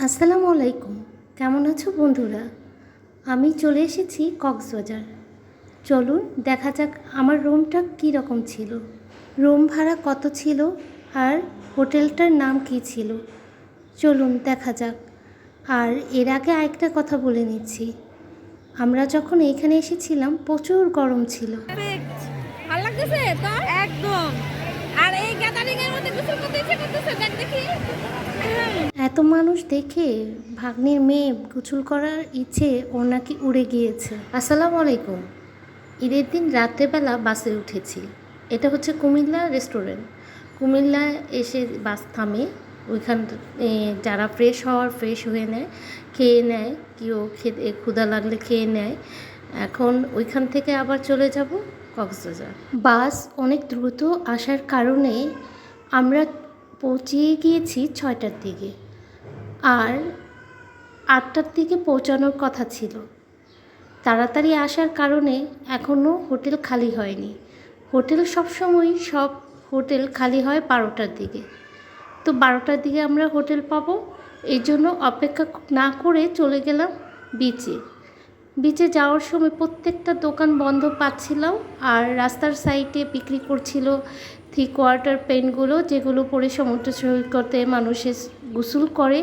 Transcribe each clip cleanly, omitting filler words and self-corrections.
আসসালামু আলাইকুম। কেমন আছো বন্ধুরা? আমি চলে এসেছি কক্সবাজার। চলুন দেখা যাক আমার রুমটা কী রকম ছিল, রুম ভাড়া কত ছিল, আর হোটেলটার নাম কী ছিল। চলুন দেখা যাক। আর এর আগে আরেকটা কথা বলে নিচ্ছি, আমরা যখন এখানে এসেছিলাম প্রচুর গরম ছিল। ভালো লাগতেছে তো একদম। আর এই গ্যাদারিং এর মধ্যে গোসল করতে ইচ্ছে করতেছে, দেখ দেখি। এত মানুষ দেখে ভাগ্নের মেয়ে গোসল করার ইচ্ছে ওর নাকি উড়ে গিয়েছে। আসসালামু আলাইকুম। ঈদের দিন রাত্রেবেলা বাসে উঠেছি। এটা হচ্ছে কুমিল্লা রেস্টুরেন্ট। কুমিল্লায় এসে বাস থামে, ওইখান যারা ফ্রেশ হয়ে নেয়, খেয়ে নেয়, কেউ খেতে ক্ষুধা লাগলে খেয়ে নেয়। এখন ওইখান থেকে আবার চলে যাব কক্সবাজার। বাস অনেক দ্রুত আসার কারণে আমরা পৌঁছিয়ে গিয়েছি 6টার দিকে, আর 8টার দিকে পৌঁছানোর কথা ছিল। তাড়াতাড়ি আসার কারণে এখনও হোটেল খালি হয়নি। হোটেল সব হোটেল খালি হয় 12টার দিকে। তো 12টার দিকে আমরা হোটেল পাবো, এই জন্য অপেক্ষা না করে চলে গেলাম বিচে। বিচে যাওয়ার সময় প্রত্যেকটা দোকান বন্ধ পাচ্ছিলাম, আর রাস্তার সাইডে বিক্রি করছিল 3/4 পেনগুলো, যেগুলো পরে সমুদ্র সৈকতে মানুষে গোসল করে।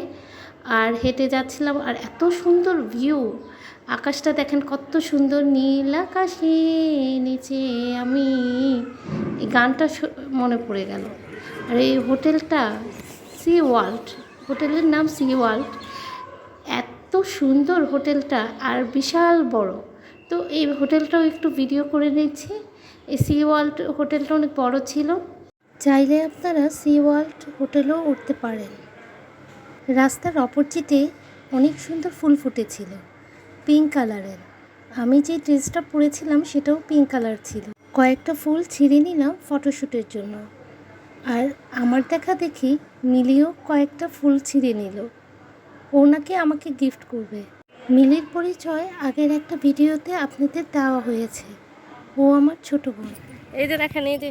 আর হেঁটে যাচ্ছিলাম, আর এত সুন্দর ভিউ, আকাশটা দেখেন কত সুন্দর, নীল আকাশে নিচে আমি, এই গানটা মনে পড়ে গেল। আর এই হোটেলটা সি ওয়ার্ল্ড, হোটেলের নাম সি ওয়ার্ল্ড। এত সুন্দর হোটেলটা, আর বিশাল বড়। তো এই হোটেলটাও একটু ভিডিও করে নিচ্ছি। এই সি ওয়ার্ল্ড হোটেলটা অনেক বড় ছিল। চাইলে আপনারা সি ওয়ার্ল্ড হোটেলেও উঠতে পারেন। রাস্তার অপোজিটে অনেক সুন্দর ফুল ফুটেছিল, পিঙ্ক কালারের। আমি যে ড্রেসটা পরেছিলাম সেটাও পিঙ্ক কালার ছিল। কয়েকটা ফুল ছিঁড়ে নিলাম ফটোশ্যুটের জন্য। আর আমার দেখা দেখি মিলিও কয়েকটা ফুল ছিঁড়ে নিল, ও নাকি আমাকে গিফট করবে। মিলির পরিচয় আগের একটা ভিডিওতে আপনাদের দেওয়া হয়েছে, ও আমার ছোট বোন। এই যে দেখেন, এই যে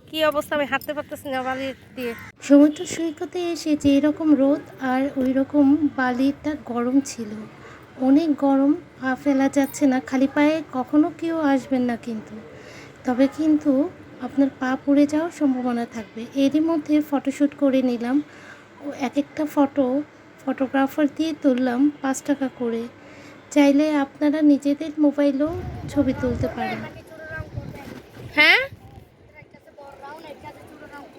কি অবস্থা, আমি হাঁটতে পারতেছি না বালি দিয়ে। সমুদ্র সৈকতে এসে যে এরকম রোদ আর ওই রকম বালিটা গরম ছিল, অনেক গরম, পা ফেলা যাচ্ছে না। খালি পায়ে কখনো কেউ আসবেন না কিন্তু, তবে কিন্তু আপনার পা পুড়ে যাওয়ার সম্ভাবনা থাকবে। এরই মধ্যে ফটোশ্যুট করে নিলাম। ও এক একটা ফটোগ্রাফার দিয়ে তুললাম 5 টাকা করে। চাইলে আপনারা নিজেদের মোবাইলেও ছবি তুলতে পারেন। হ্যাঁ,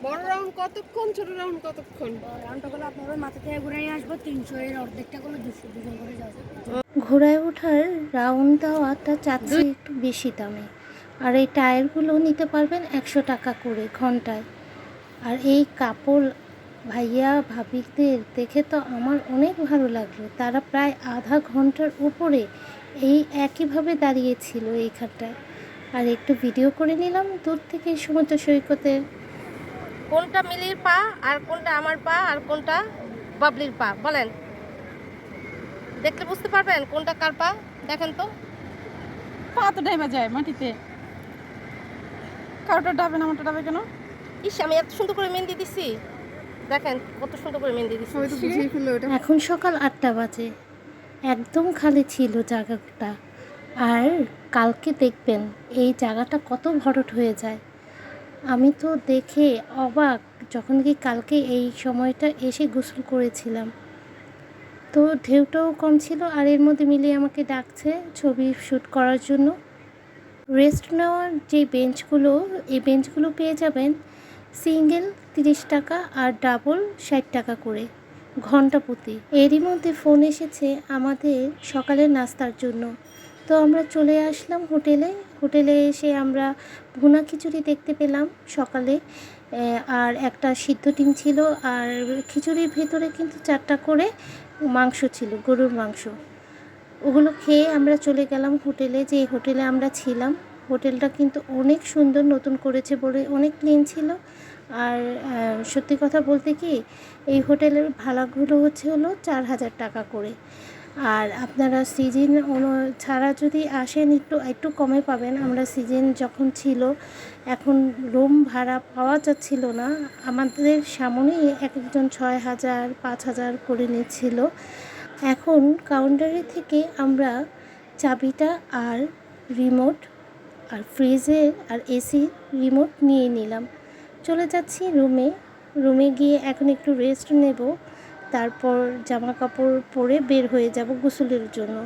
বড় রাউন্ড কতক্ষণ, ছোট রাউন্ড কতক্ষণ? রাউন্ডটা করলে আপনার মাথা থেকে ঘুরে নিয়ে আসবো 300, এর অর্ধেকটা করলে 200, দুজন করে যাবে। ঘোড়ায় ওঠার রাউন্ড দেওয়াটা চাচ্ছি একটু বেশি দামে, আর এই টায়ারগুলো নিতে পারবেন 100 টাকা করে ঘন্টায়। আর এই কাপড় ভাইয়া ভাবিদের দেখে তো আমার অনেক ভালো লাগলো। তারা প্রায় আধা ঘন্টার উপরে এই একইভাবে দাঁড়িয়েছিল এইখানটায়। আর একটু ভিডিও করে নিলাম দূর থেকে সমুদ্র সৈকতের। কোনটা মিলির পা, আর কোনটা আমার পা, আর কোনটা বাবলির পা বলেন? দেখলে বুঝতে পারবেন কোনটা কার পা। দেখেন তো, পা তো ডাইবা যায় মাটিতে, কারোটা ডাবে না, আমারটা ডাবে কেন? ইস, আমি এত সুন্দর করে মেহেন্দি দিছি, দেখেন কত সুন্দর করে মেহেন্দি দিছি। এখন সকাল 8টা বাজে, একদম খালি ছিল জায়গাটা। আর কালকে দেখবেন এই জায়গাটা কত ভরাট হয়ে যায়। আমি তো দেখে অবাক, যখন কি কালকে এই সময়টা এসে গোসল করেছিলাম। তো ঢেউটাও কম ছিল, আর এর মধ্যে মিলিয়ে আমাকে ডাকছে ছবি শ্যুট করার জন্য। রেস্ট নেওয়ার যে বেঞ্চগুলো, এই বেঞ্চগুলো পেয়ে যাবেন সিঙ্গেল 30 টাকা আর ডাবল 60 টাকা করে ঘন্টা প্রতি। এরই মধ্যে ফোন এসেছে আমাদের সকালের নাস্তার জন্য। তো আমরা চলে আসলাম হোটেলে এসে আমরা ভুনা খিচুড়ি দেখতে পেলাম সকালে, আর একটা সিদ্ধ ডিম ছিল, আর খিচুড়ির ভেতরে কিন্তু 4টা করে মাংস ছিল, গরুর মাংস। ওগুলো খেয়ে আমরা চলে গেলাম হোটেলে। যে হোটেলে আমরা ছিলাম, হোটেলটা কিন্তু অনেক সুন্দর, নতুন করেছে বলে অনেক ক্লিন ছিল। আর সত্যি কথা বলতে কি, এই হোটেলের ভাড়াগুলো হলো 4000 টাকা করে। আর আপনারা সিজন ছাড়া যদি আসেন একটু একটু কমে পাবেন। আমরা সিজন যখন ছিল এখন রুম ভাড়া পাওয়া যাচ্ছিল না, আমাদের সামনেই এক একজন 6,000 5,000 করে নিচ্ছিল। এখন কাউন্টারে থেকে আমরা চাবিটা আর রিমোট আর ফ্রিজের আর এসি রিমোট নিয়ে নিলাম। চলে যাচ্ছি রুমে গিয়ে এখন একটু রেস্ট নেব, তারপর জামা কাপড় পরে বের হয়ে যাব গোসলের জন্য।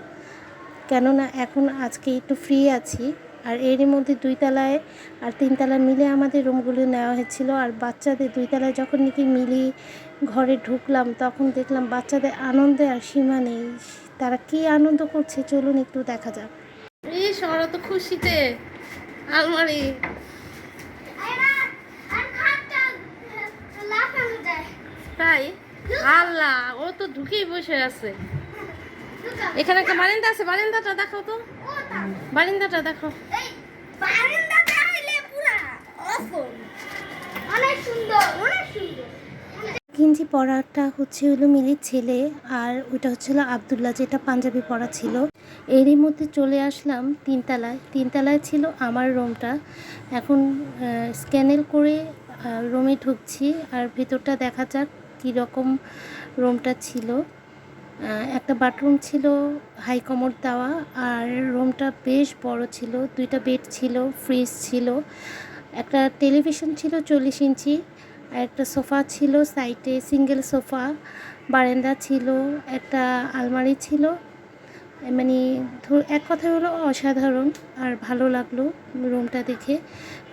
কেননা এখন আজকে একটু ফ্রি আছি। আর এরই মধ্যে 2 তলায় আর 3 তলা মিলে আমাদের রুমগুলো নেওয়া হয়েছিল। আর বাচ্চাদের 2 তলায় যখন নাকি মিলি ঘরে ঢুকলাম তখন দেখলাম বাচ্চাদের আনন্দে আর সীমা নেই। তারা কী আনন্দ করছে চলুন একটু দেখা যাক। এই ওরা তো খুশিতে আলমারি। তাই আল্লাহ, ও তো ঢুকেই বসে আছে। এখানে একটা বারান্দা আছে, বারান্দাটা দেখো তো, বারান্দাটা দেখো। অনেক সুন্দর, অনেক সুন্দর। গেঞ্জি পরাটা হলো মিলির ছেলে, আর ওইটা হচ্ছিল আবদুল্লাহ, যেটা পাঞ্জাবি পরা ছিল। এরই মধ্যে চলে আসলাম 3 তলায়। 3 তলায় ছিল আমার রুমটা। এখন স্ক্যানেল করে রুমে ঢুকছি, আর ভেতরটা দেখা যাক কীরকম রুমটা ছিল। একটা বাথরুম ছিল হাই কমোড দেওয়া, আর রুমটা বেশ বড় ছিল। 2টা বেড ছিল, ফ্রিজ ছিল, একটা টেলিভিশন ছিল 40 ইঞ্চি, আর একটা সোফা ছিল সাইডে, সিঙ্গেল সোফা। বারান্দা ছিল, একটা আলমারি ছিল। মানে এক কথায় হলো অসাধারণ, আর ভালো লাগলো রুমটা দেখে।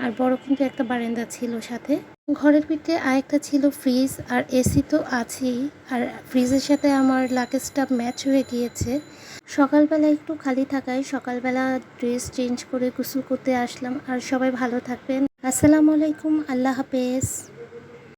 আর বড় কিন্তু একটা বারান্দা ছিল সাথে। ঘরের ভিতরে আরেকটা ছিল ফ্রিজ, আর এসি তো আছেই। আর ফ্রিজের সাথে আমার লাগেজটা ম্যাচ হয়ে গিয়েছে। সকালবেলা একটু খালি থাকায় সকালবেলা ড্রেস চেঞ্জ করে গোসল করতে আসলাম। আর সবাই ভালো থাকবেন। আসসালামু আলাইকুম, আল্লাহ হাফেজ।